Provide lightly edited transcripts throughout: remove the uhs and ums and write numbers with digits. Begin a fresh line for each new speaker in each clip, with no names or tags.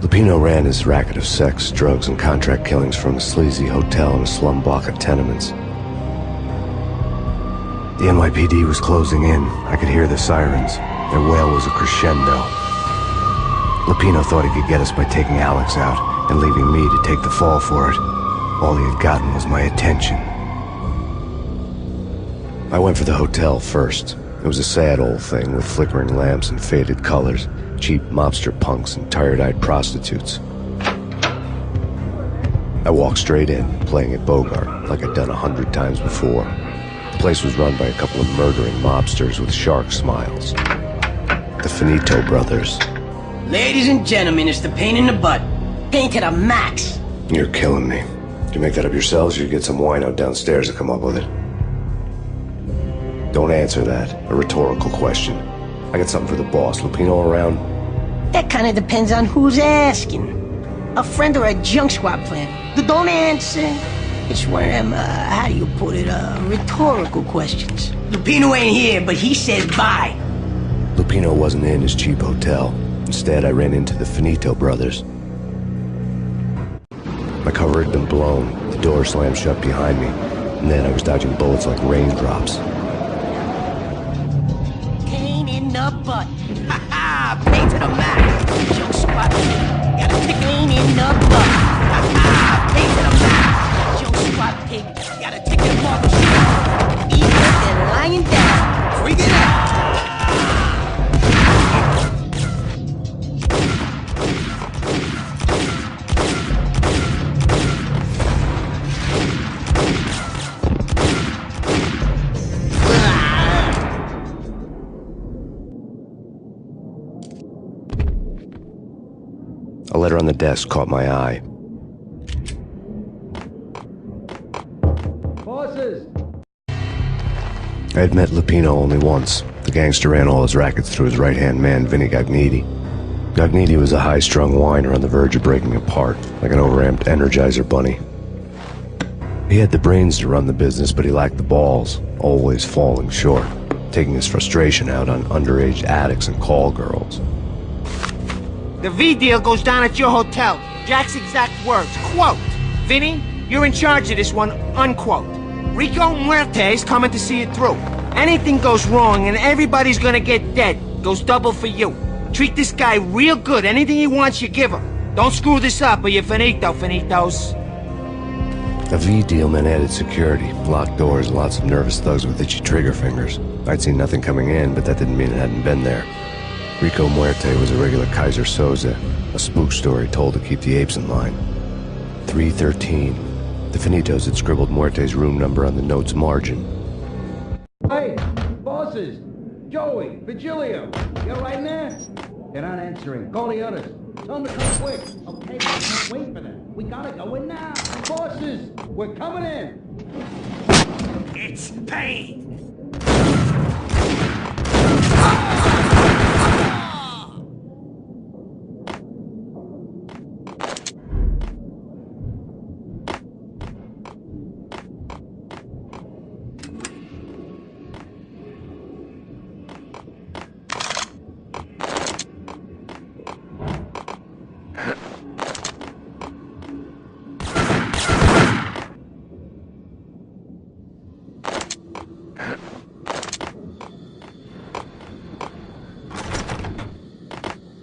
Lupino ran his racket of sex, drugs, and contract killings from a sleazy hotel in a slum block of tenements. The NYPD was closing in. I could hear the sirens. Their wail was a crescendo. Lupino thought he could get us by taking Alex out and leaving me to take the fall for it. All he had gotten was my attention. I went for the hotel first. It was a sad old thing with flickering lamps and faded colors, cheap mobster punks and tired-eyed prostitutes. I walked straight in, playing at Bogart, like I'd done 100 times before. The place was run by a couple of murdering mobsters with shark smiles. The Finito brothers.
Ladies and gentlemen, it's the pain in the butt. Pain to the max.
You're killing me. Did you make that up yourselves, or you get some wino downstairs to come up with it? Don't answer that. A rhetorical question. I got something for the boss. Lupino around?
That kind of depends on who's asking. A friend or a junk squad plan. Don't answer. It's one of them, how do you put it, rhetorical questions. Lupino ain't here, but he said bye.
Lupino wasn't in his cheap hotel. Instead, I ran into the Finito brothers. My cover had been blown. The door slammed shut behind me. And then I was dodging bullets like raindrops.
Pain in the butt. Ha ha! Pain to the max. Junk squad. Got a pain in the butt. Ha ha! Pain to the max. Junk squad pig. Got a ticket to marble shit. Eager than lying down. Freak it out.
A letter on the desk caught my eye.
Bosses!
I had met Lupino only once. The gangster ran all his rackets through his right-hand man, Vinny Gagniti. Gagniti was a high-strung whiner on the verge of breaking apart, like an overamped Energizer bunny. He had the brains to run the business, but he lacked the balls, always falling short, taking his frustration out on underage addicts and call girls.
The V deal goes down at your hotel. Jack's exact words, quote, "Vinny, you're in charge of this one," unquote. Rico Muerte's coming to see it through. Anything goes wrong and everybody's gonna get dead. Goes double for you. Treat this guy real good. Anything he wants, you give him. Don't screw this up or you're finito, finitos.
A V deal meant added security, locked doors, and lots of nervous thugs with itchy trigger fingers. I'd seen nothing coming in, but that didn't mean it hadn't been there. Rico Muerte was a regular Kaiser Soze, a spook story told to keep the apes in line. 313. The Finitos had scribbled Muerte's room number on the note's margin.
Hey, bosses! Joey, Virgilio, you're right in there? They're not answering. Call the others. Tell them to come quick. Okay, we can't wait for them. We gotta go in now. Bosses, we're coming in.
It's pain.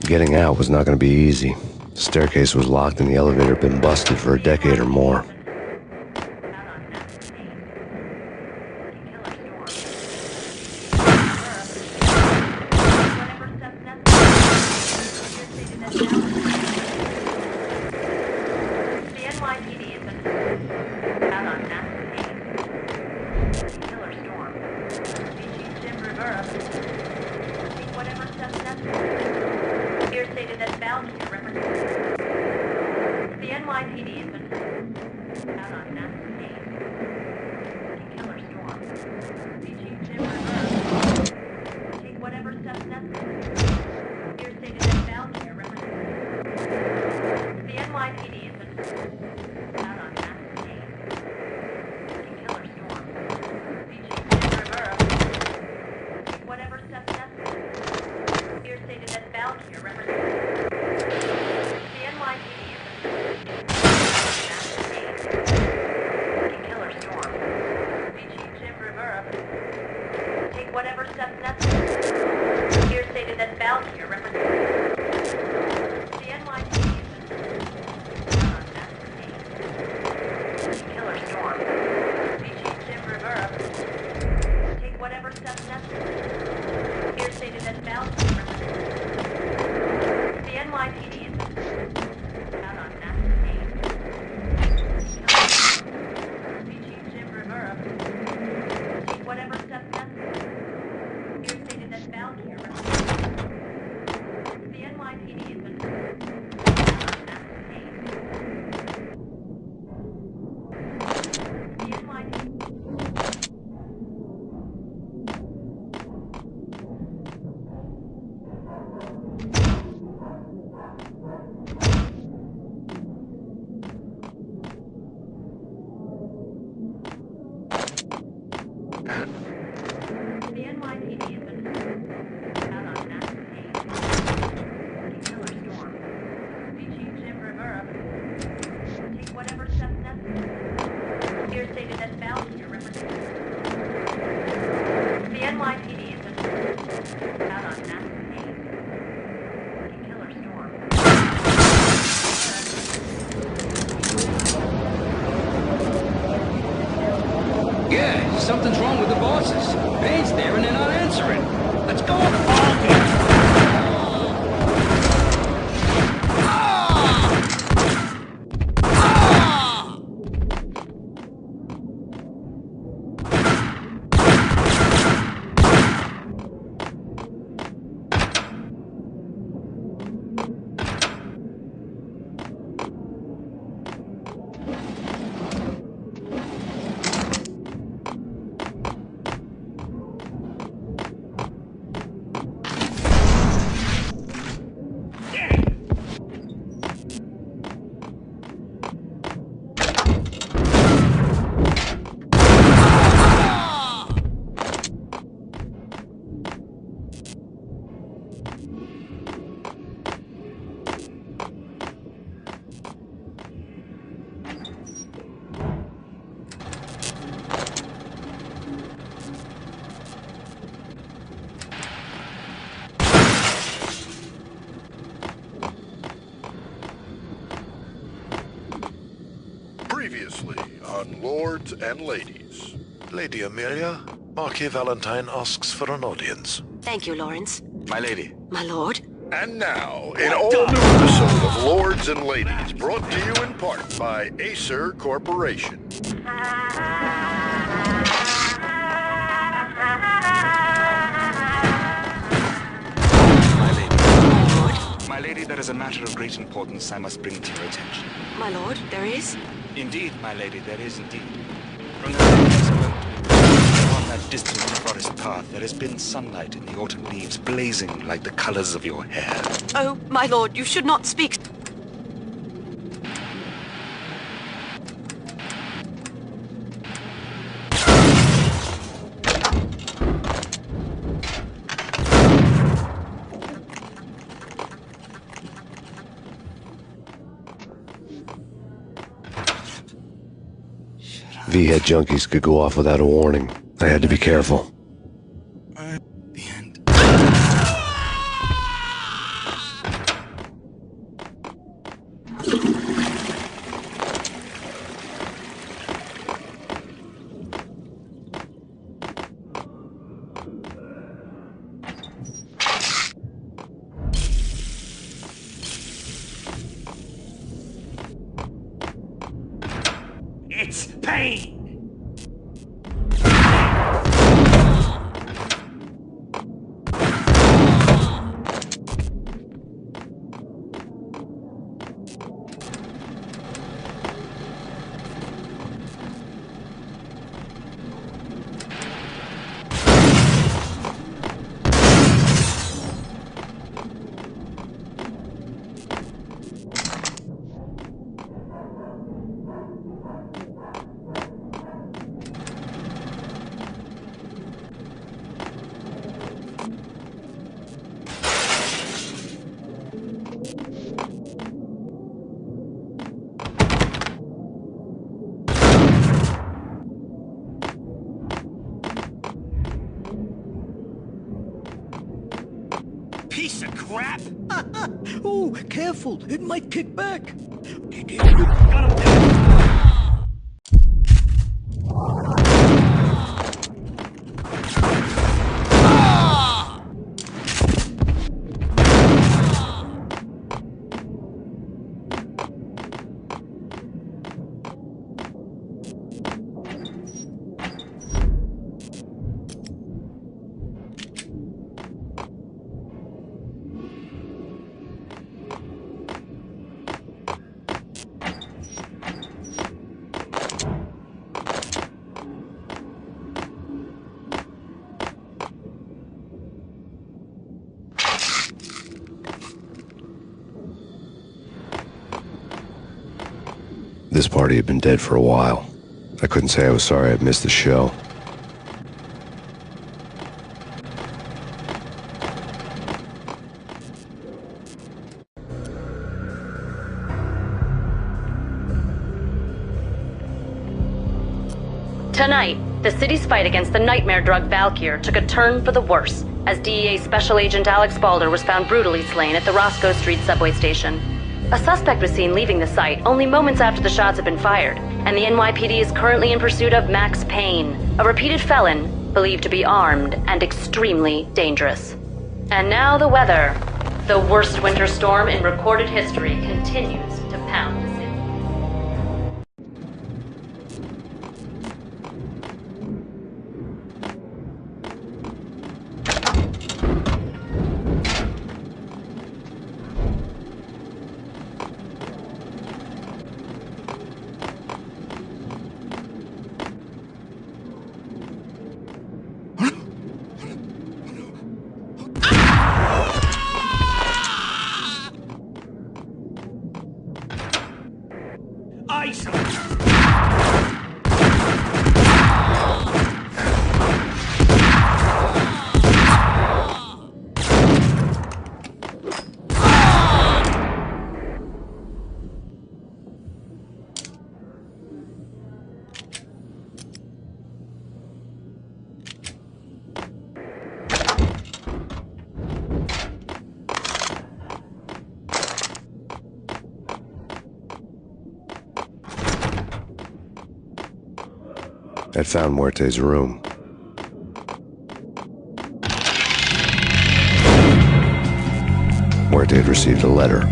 Getting out was not going to be easy. The staircase was locked and the elevator had been busted for a decade or more.
something's wrong with the bosses. Payne's there and they're not answering. Let's go.
Previously on Lords and Ladies.
Lady Amelia, Marquis Valentine asks for an audience.
Thank you, Lawrence.
My lady.
My lord.
And now, an all-new episode of Lords and Ladies, brought to you in part by Tercer Corporation.
My lady.
My lord.
My lady, there is a matter of great importance I must bring to your attention.
My lord, there is?
Indeed, my lady, there is indeed. From the very next moment, on that distant forest path, there has been sunlight in the autumn leaves blazing like the colors of your hair.
Oh, my lord, you should not speak.
V-head junkies could go off without a warning. I had to be careful.
The end.
It's Payne! Piece of crap!
Oh, careful. It might kick back.
Got him down.
This party had been dead for a while. I couldn't say I was sorry I'd missed the show.
Tonight, the city's fight against the nightmare drug Valkyr took a turn for the worse, as DEA Special Agent Alex Balder was found brutally slain at the Roscoe Street subway station. A suspect was seen leaving the site only moments after the shots had been fired, and the NYPD is currently in pursuit of Max Payne, a repeated felon believed to be armed and extremely dangerous. And now the weather. The worst winter storm in recorded history continues to pound the city.
I'd found Muerte's room. Muerte had received a letter.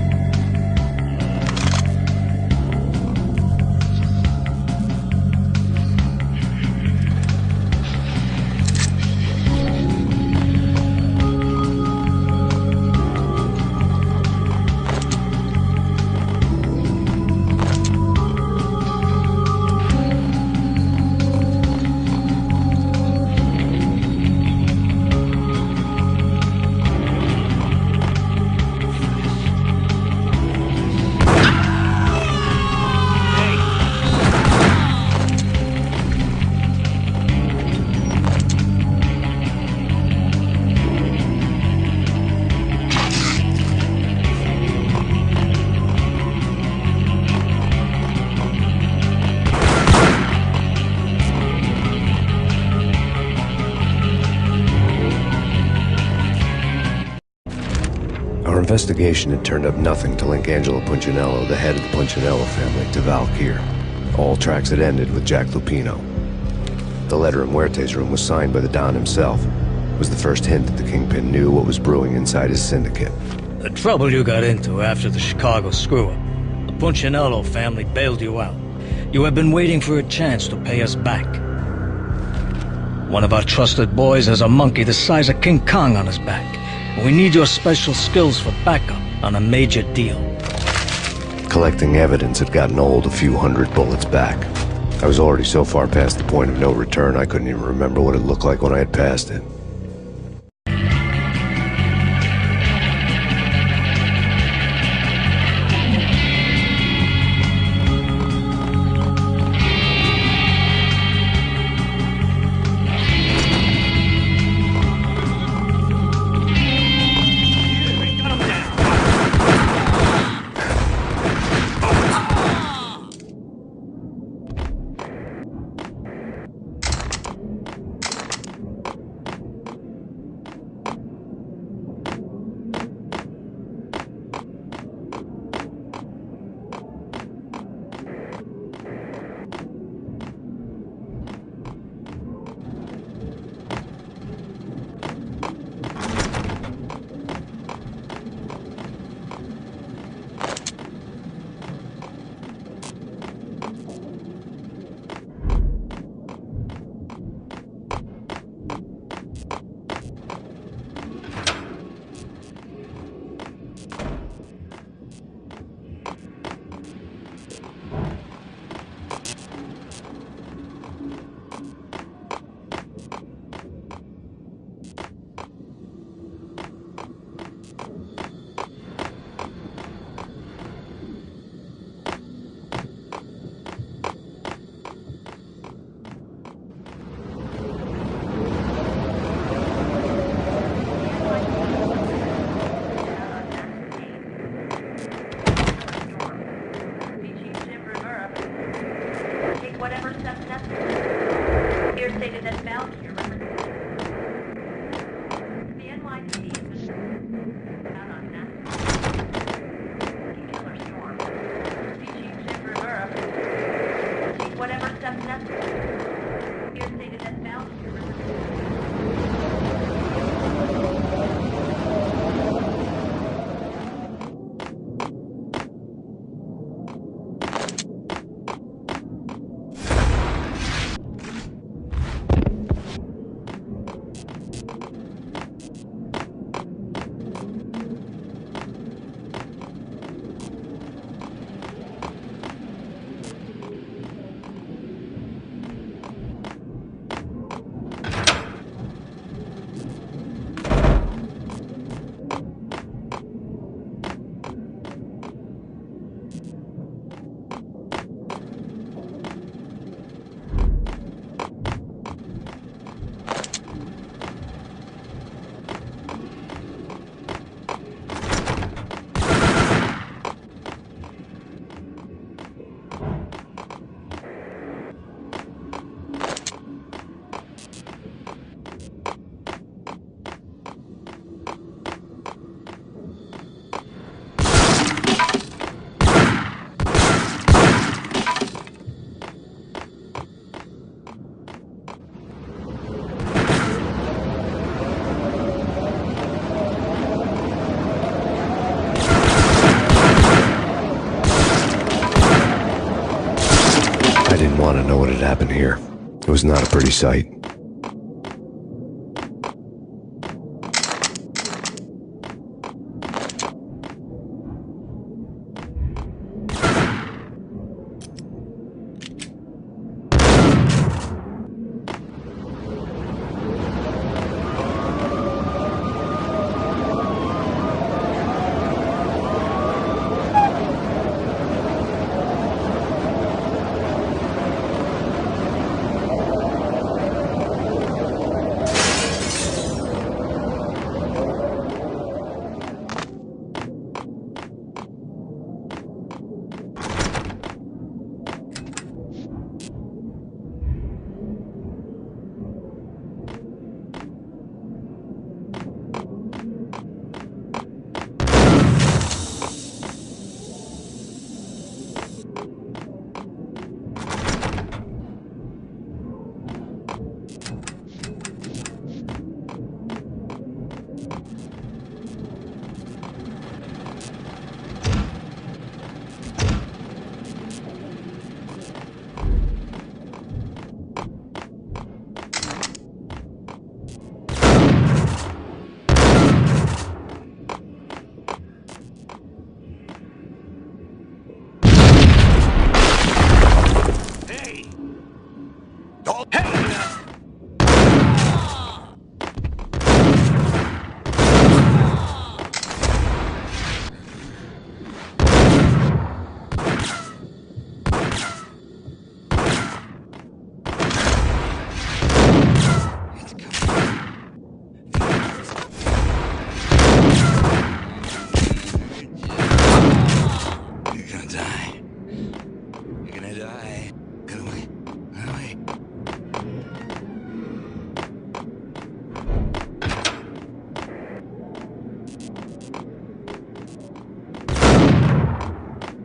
Our investigation had turned up nothing to link Angelo Punchinello, the head of the Punchinello family, to Valkyr. All tracks had ended with Jack Lupino. The letter in Muerte's room was signed by the Don himself. It was the first hint that the Kingpin knew what was brewing inside his syndicate.
The trouble you got into after the Chicago screw-up. The Punchinello family bailed you out. You have been waiting for a chance to pay us back. One of our trusted boys has a monkey the size of King Kong on his back. We need your special skills for backup on a major deal.
Collecting evidence had gotten old a few hundred bullets back. I was already so far past the point of no return I couldn't even remember what it looked like when I had passed it. didn't want to know what had happened here. It was not a pretty sight.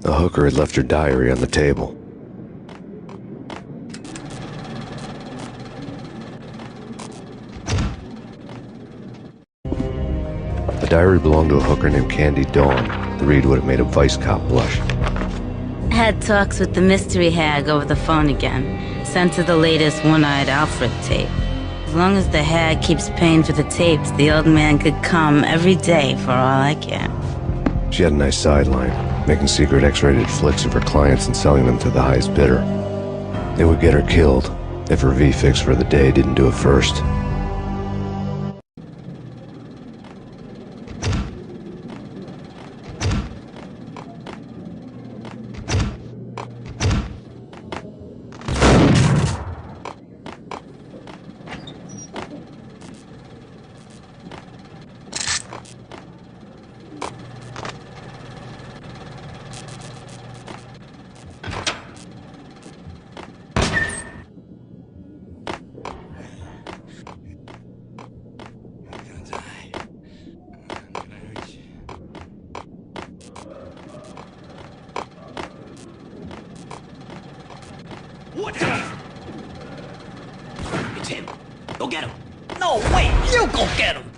The hooker had left her diary on the table. The diary belonged to a hooker named Candy Dawn. The read would have made a vice cop blush.
Had talks with the mystery hag over the phone again. Sent her the latest One-Eyed Alfred tape. As long as the hag keeps paying for the tapes, the old man could come every day for all I care.
She had a nice sideline, making secret X-rated flicks of her clients and selling them to the highest bidder. It would get her killed if her V-fix for the day didn't do it first.
What the? It's him. Go get him. No, wait, you go get him.